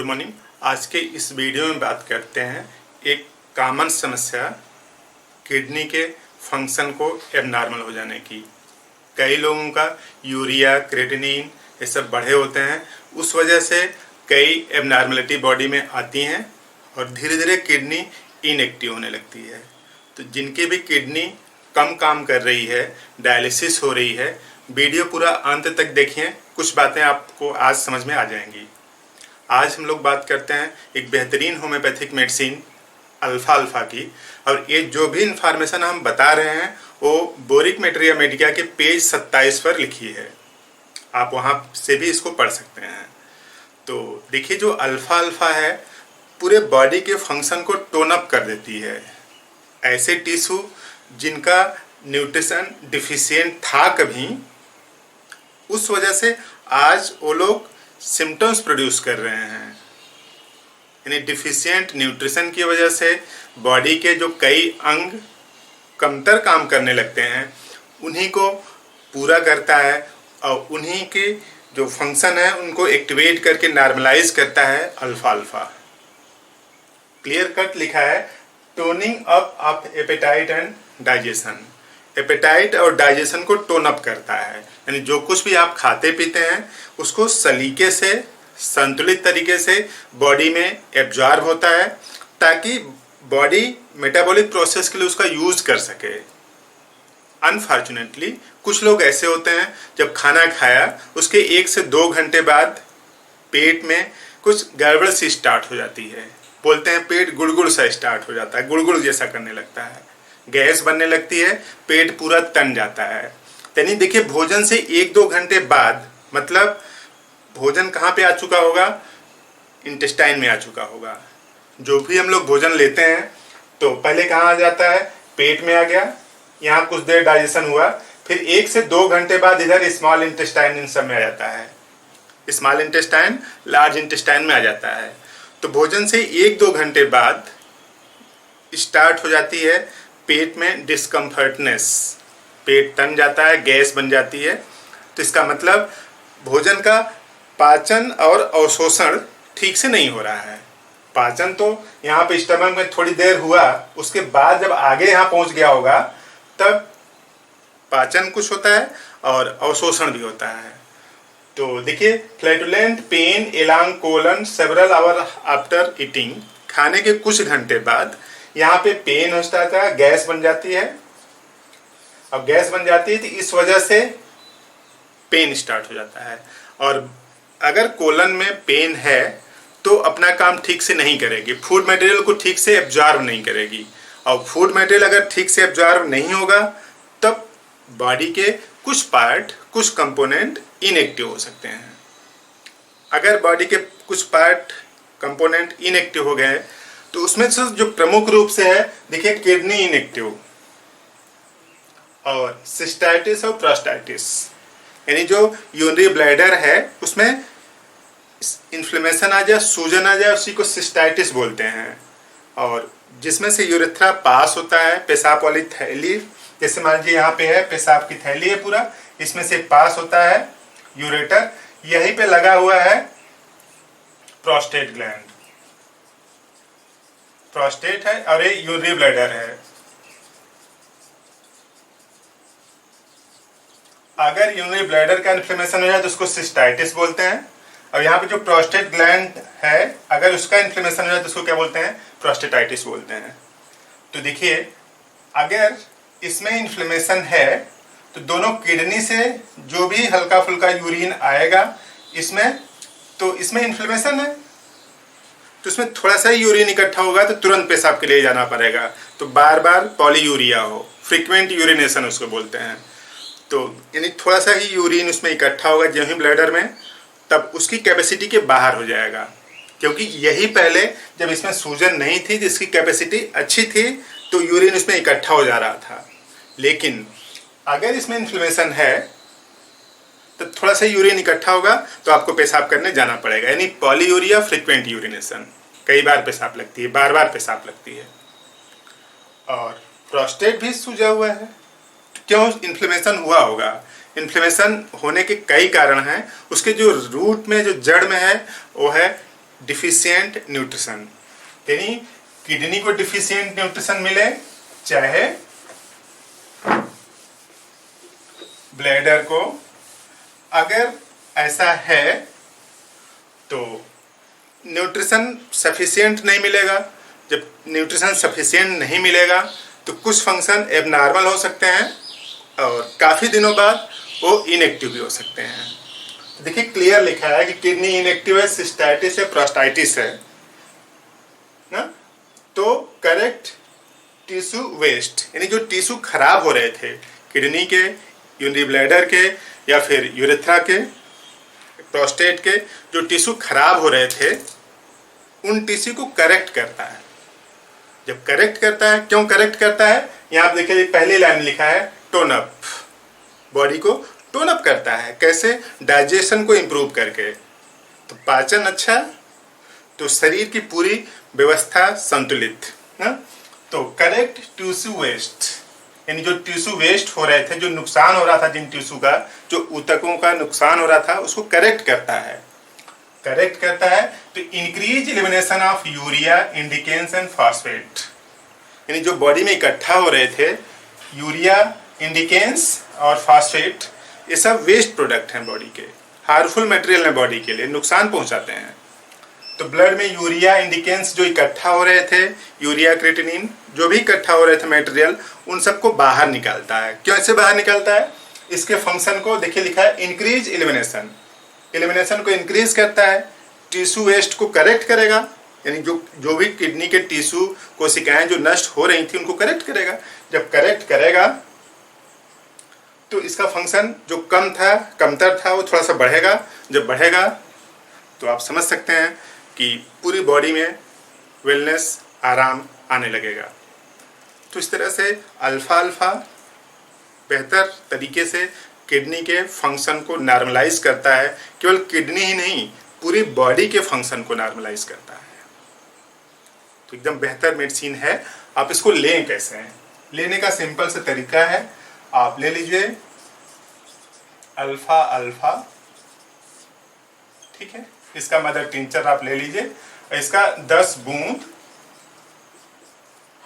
Good morning. आज के इस वीडियो में बात करते हैं एक कॉमन समस्या किडनी के फंक्शन को एबनॉर्मल हो जाने की। कई लोगों का यूरिया क्रेटिनिन ये सब बढ़े होते हैं, उस वजह से कई एबनॉर्मलिटी बॉडी में आती हैं और धीरे धीरे किडनी इनएक्टिव होने लगती है। तो जिनकी भी किडनी कम काम कर रही है, डायलिसिस हो रही है, वीडियो पूरा अंत तक देखिए, कुछ बातें आपको आज समझ में आ जाएंगी। आज हम लोग बात करते हैं एक बेहतरीन होम्योपैथिक मेडिसिन अल्फा की, और ये जो भी इंफॉर्मेशन हम बता रहे हैं वो बोरिक मेटेरिया मेडिका के पेज 27 पर लिखी है, आप वहाँ से भी इसको पढ़ सकते हैं। तो देखिए, जो अल्फा है पूरे बॉडी के फंक्शन को टोन अप कर देती है। ऐसे टिश्यू जिनका न्यूट्रिशन डिफिशियंट था कभी, उस वजह से आज वो लोग सिम्टम्स प्रोड्यूस कर रहे हैं। यानी डिफिशियंट न्यूट्रिशन की वजह से बॉडी के जो कई अंग कमतर काम करने लगते हैं, उन्हीं को पूरा करता है और उन्हीं के जो फंक्शन है उनको एक्टिवेट करके नॉर्मलाइज करता है अल्फा। क्लियर कट लिखा है, toning up of appetite and digestion. Appetite और डाइजेशन को टोन अप करता है, यानी जो कुछ भी आप खाते पीते हैं उसको सलीके से संतुलित तरीके से बॉडी में एब्जॉर्ब होता है, ताकि बॉडी मेटाबॉलिक प्रोसेस के लिए उसका यूज कर सके। अनफॉर्चुनेटली कुछ लोग ऐसे होते हैं, जब खाना खाया उसके 1 से 2 घंटे बाद पेट में कुछ गड़बड़ सी स्टार्ट हो जाती है। बोलते हैं पेट गुड़गुड़ सा स्टार्ट हो जाता है, गुड़गुड़ जैसा करने लगता है, गैस बनने लगती है, पेट पूरा तन जाता है। यानी देखिए, भोजन से 1-2 घंटे बाद, मतलब भोजन कहाँ पे आ चुका होगा, इंटेस्टाइन में आ चुका होगा। जो भी हम लोग भोजन लेते हैं तो पहले कहाँ आ जाता है, पेट में आ गया, यहाँ कुछ देर डाइजेशन हुआ, फिर 1 से 2 घंटे बाद इधर स्मॉल इंटेस्टाइन इन सब में आ जाता है। स्मॉल इंटेस्टाइन लार्ज इंटेस्टाइन में आ जाता है। तो भोजन से 1-2 घंटे बाद स्टार्ट हो जाती है पेट में डिस्कम्फर्टनेस, पेट तन जाता है, गैस बन जाती है। तो इसका मतलब भोजन का पाचन और अवशोषण ठीक से नहीं हो रहा है। पाचन तो यहाँ पे स्टमक में थोड़ी देर हुआ, उसके बाद जब आगे यहाँ पहुँच गया होगा तब पाचन कुछ होता है और अवशोषण भी होता है। तो देखिए, flatulent pain along colon several hour after eating, खाने के कुछ घंटे बाद यहाँ पे पेन हो जाता है, गैस बन जाती है। अब गैस बन जाती है तो इस वजह से पेन स्टार्ट हो जाता है, और अगर कोलन में पेन है तो अपना काम ठीक से नहीं करेगी, फूड मटेरियल को ठीक से एब्जॉर्ब नहीं करेगी, और फूड मटेरियल अगर ठीक से एब्जॉर्ब नहीं होगा तब बॉडी के कुछ पार्ट, कुछ कंपोनेंट इनएक्टिव हो सकते हैं। अगर बॉडी के कुछ पार्ट कंपोनेंट इनएक्टिव हो गए तो उसमें से जो प्रमुख रूप से है, देखिए, किडनी इनएक्टिव और सिस्टाइटिस और प्रोस्टाइटिस, यानी जो यूरिनरी ब्लैडर है उसमें इन्फ्लेमेशन आ जाए, सूजन आ जाए, उसी को सिस्टाइटिस बोलते हैं। और जिसमें से यूरेथ्रा पास होता है, पेशाब वाली थैली, जैसे मान लीजिए यहाँ पे है पेशाब की थैली है पूरा, इसमें से पास होता है यूरेटर, यहीं पे लगा हुआ है प्रोस्टेट ग्लैंड, प्रोस्टेट है और ये यूरिनरी ब्लैडर है। अगर यूरिनरी ब्लैडर का इन्फ्लेमेशन हो जाए तो उसको सिस्टाइटिस बोलते हैं, और यहाँ पे जो प्रोस्टेट ग्लैंड है अगर उसका इन्फ्लेमेशन हो जाए तो उसको क्या बोलते हैं, प्रोस्टेटाइटिस बोलते हैं। तो देखिए, अगर इसमें इन्फ्लेमेशन है तो दोनों किडनी से जो भी हल्का फुल्का यूरिन आएगा इसमें, तो इसमें इन्फ्लेमेशन है तो इसमें थोड़ा सा ही यूरिन इकट्ठा होगा तो तुरंत पेशाब के लिए जाना पड़ेगा। तो बार बार पॉलीयूरिया हो, फ्रीक्वेंट यूरिनेशन उसको बोलते हैं। तो यानी थोड़ा सा ही यूरिन उसमें इकट्ठा होगा जो ही ब्लैडर में, तब उसकी कैपेसिटी के बाहर हो जाएगा, क्योंकि यही पहले जब इसमें सूजन नहीं थी तो इसकी कैपेसिटी अच्छी थी तो यूरिन इसमें इकट्ठा हो जा रहा था। लेकिन अगर इसमें इन्फ्लेमेशन है तो थोड़ा सा यूरिन इकट्ठा होगा तो आपको पेशाब करने जाना पड़ेगा, यानी पॉलीयूरिया, फ्रीक्वेंट यूरिनेशन, कई बार पेशाब लगती है, बार बार पेशाब लगती है। और प्रोस्टेट भी सूजा हुआ है, क्यों इन्फ्लेमेशन हुआ होगा? इन्फ्लेमेशन होने के कई कारण हैं। उसके जो रूट में, जो जड़ में है, वो है डिफिशियंट न्यूट्रिशन, यानी किडनी को डिफिशियंट न्यूट्रिशन मिले, चाहे ब्लैडर को। अगर ऐसा है तो न्यूट्रिशन सफिशिएंट नहीं मिलेगा। जब न्यूट्रिशन सफिशिएंट नहीं मिलेगा तो कुछ फंक्शन एबनॉर्मल हो सकते हैं और काफ़ी दिनों बाद वो इनएक्टिव भी हो सकते हैं। देखिए क्लियर लिखा है कि किडनी इनएक्टिव है, सिस्टाइटिस है, प्रोस्टाइटिस है ना। तो करेक्ट टिश्यू वेस्ट, यानी जो टिश्यू खराब हो रहे थे किडनी के, यूरिनरी ब्लैडर के या फिर यूरेथ्रा के, प्रोस्टेट के, जो टिश्यू खराब हो रहे थे उन टिश्यू को करेक्ट करता है। जब करेक्ट करता है, क्यों करेक्ट करता है, यहाँ आप देखिए पहली लाइन लिखा है टोन अप, बॉडी को टोन अप करता है। कैसे? डाइजेशन को इम्प्रूव करके। तो पाचन अच्छा तो शरीर की पूरी व्यवस्था संतुलित ना। तो करेक्ट टिश्यू वेस्ट, यानी जो टिश्यू वेस्ट हो रहे थे, जो नुकसान हो रहा था जिन टिश्यू का, जो ऊतकों का नुकसान हो रहा था, उसको करेक्ट करता है। करेक्ट करता है तो increase elimination of urea, indicans and phosphate, यानी जो बॉडी में इकट्ठा हो रहे थे यूरिया, इंडिकेंस और फॉस्फेट, ये सब वेस्ट प्रोडक्ट हैं बॉडी के, हार्मफुल मटेरियल हैं बॉडी के लिए, नुकसान पहुंचाते हैं। तो ब्लड में यूरिया, इंडिकेंस जो इकट्ठा हो रहे थे, यूरिया, क्रिएटिनिन, जो भी इकट्ठा हो रहे थे मटेरियल, उन सबको बाहर निकालता है। क्यों ऐसे बाहर निकालता है? इसके फंक्शन को देखिए लिखा है इंक्रीज एलिमिनेशन, एलिमिनेशन को इंक्रीज करता है, टिश्यू वेस्ट को करेक्ट करेगा, यानी जो भी किडनी के टिश्यू कोशिकाएं जो नष्ट हो रही थी उनको करेक्ट करेगा। जब करेक्ट करेगा तो इसका फंक्शन जो कम था, कमतर था, वो थोड़ा सा बढ़ेगा। जब बढ़ेगा तो आप समझ सकते हैं कि पूरी बॉडी में वेलनेस, आराम आने लगेगा। तो इस तरह से अल्फा अल्फा बेहतर तरीके से किडनी के फंक्शन को नॉर्मलाइज करता है। केवल किडनी ही नहीं, पूरी बॉडी के फंक्शन को नॉर्मलाइज करता है। तो एकदम बेहतर मेडिसिन है। आप इसको लें कैसे हैं? लेने का सिंपल से तरीका है, आप ले लीजिए अल्फा अल्फा, ठीक है, इसका मदर टिंचर आप ले लीजिए। इसका 10 बूंद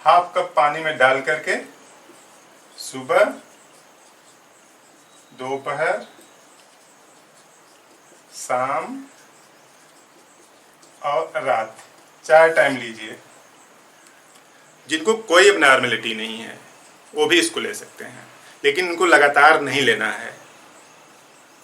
हाफ कप पानी में डाल करके सुबह, दोपहर, शाम और रात 4 टाइम लीजिए। जिनको कोई एबनॉर्मलिटी नहीं है वो भी इसको ले सकते हैं, लेकिन इनको लगातार नहीं लेना है।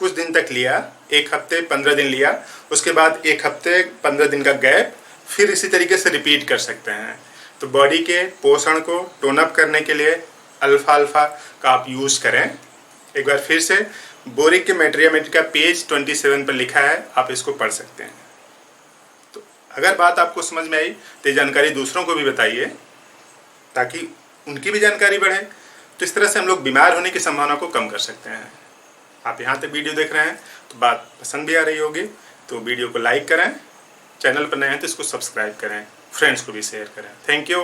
कुछ दिन तक लिया, 1 हफ्ते 15 दिन लिया, उसके बाद 1 हफ्ते 15 दिन का गैप, फिर इसी तरीके से रिपीट कर सकते हैं। तो बॉडी के पोषण को टोन अप करने के लिए अल्फा अल्फा का आप यूज़ करें। एक बार फिर से बोरिक के मैट्रियामेट्री का पेज 27 पर लिखा है, आप इसको पढ़ सकते हैं। तो अगर बात आपको समझ में आई तो ये जानकारी दूसरों को भी बताइए ताकि उनकी भी जानकारी बढ़े। तो इस तरह से हम लोग बीमार होने की संभावना को कम कर सकते हैं। आप यहाँ तक वीडियो देख रहे हैं तो बात पसंद भी आ रही होगी, तो वीडियो को लाइक करें, चैनल पर नए हैं तो इसको सब्सक्राइब करें, फ्रेंड्स को भी शेयर करें। Thank you.